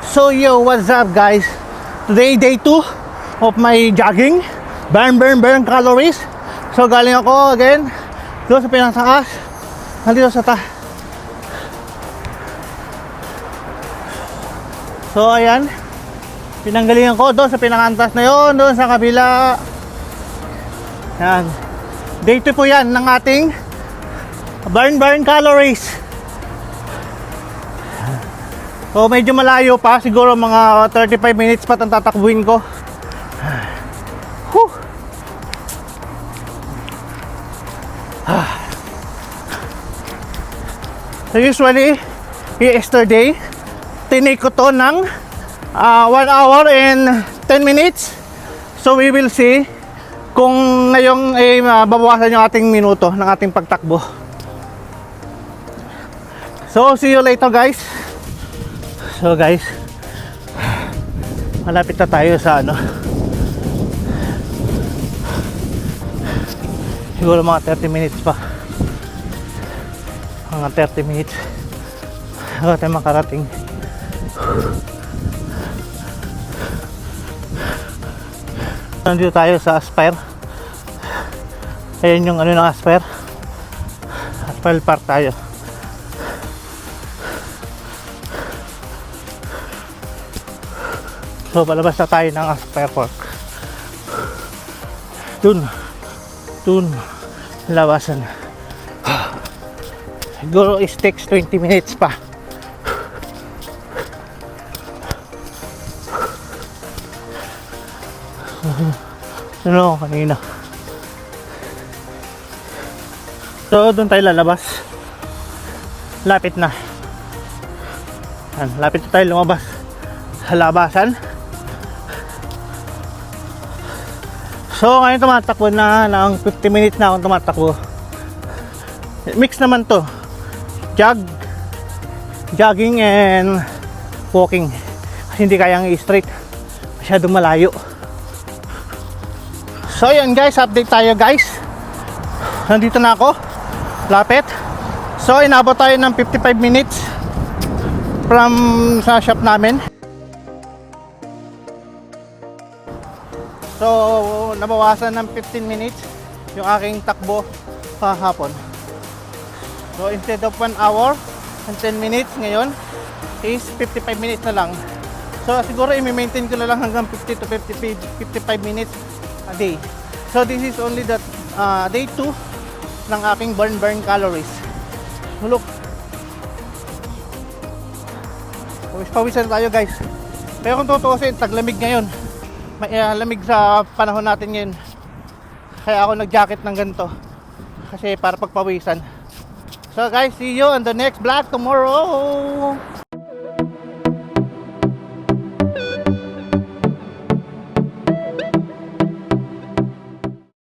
So yo, what's up guys? Today day 2 of my jogging. Burn calories. So galing ako again doon sa pinakataas. Nandito sa So ayan, pinanggalingan ko doon sa pinakantas na yon, doon sa kabila. Yan. Day 2 po yan ng ating burn calories. So medyo malayo pa, siguro mga 35 minutes pa ang tatakbuhin ko. Whew. So usually, yesterday, tinake ko to ng 1 hour and 10 minutes. So we will see kung ngayong babawasan yung ating minuto ng ating pagtakbo. So see you later guys. So guys, malapit na tayo sa siguro mga 30 minutes pa. Mga 30 minutes bago tayo makarating. Nandito tayo sa Aspire. Ayan yung ng Aspire. Aspire Park tayo. So palabas na tayo ng Aspire Park. Dun labasan. Siguro it takes 20 minutes pa. Ano kanina. So doon tayo lalabas. Lapit na. Lapit na tayo lumabas sa labasan. So ngayon tumatakbo na ng 50 minutes na akong tumatakbo. Mix naman to. Jogging and walking. Kasi hindi kayang i-straight. Masyadong malayo. So yun guys, update tayo guys. Nandito na ako. Lapit. So inabot tayo ng 55 minutes from sa shop namin. So nabawasan ng 15 minutes yung aking takbo kahapon. So instead of 1 hour and 10 minutes ngayon is 55 minutes na lang. So siguro i-maintain ko na lang hanggang 50 to 55 minutes a day. So this is only the day 2 ng aking burn calories. Look, pawisan tayo guys. Pero kung tutuusin, taglamig ngayon. May lamig sa panahon natin ngayon. Kaya ako nag-jacket ng ganito. Kasi para pagpawisan. So guys, see you on the next vlog tomorrow.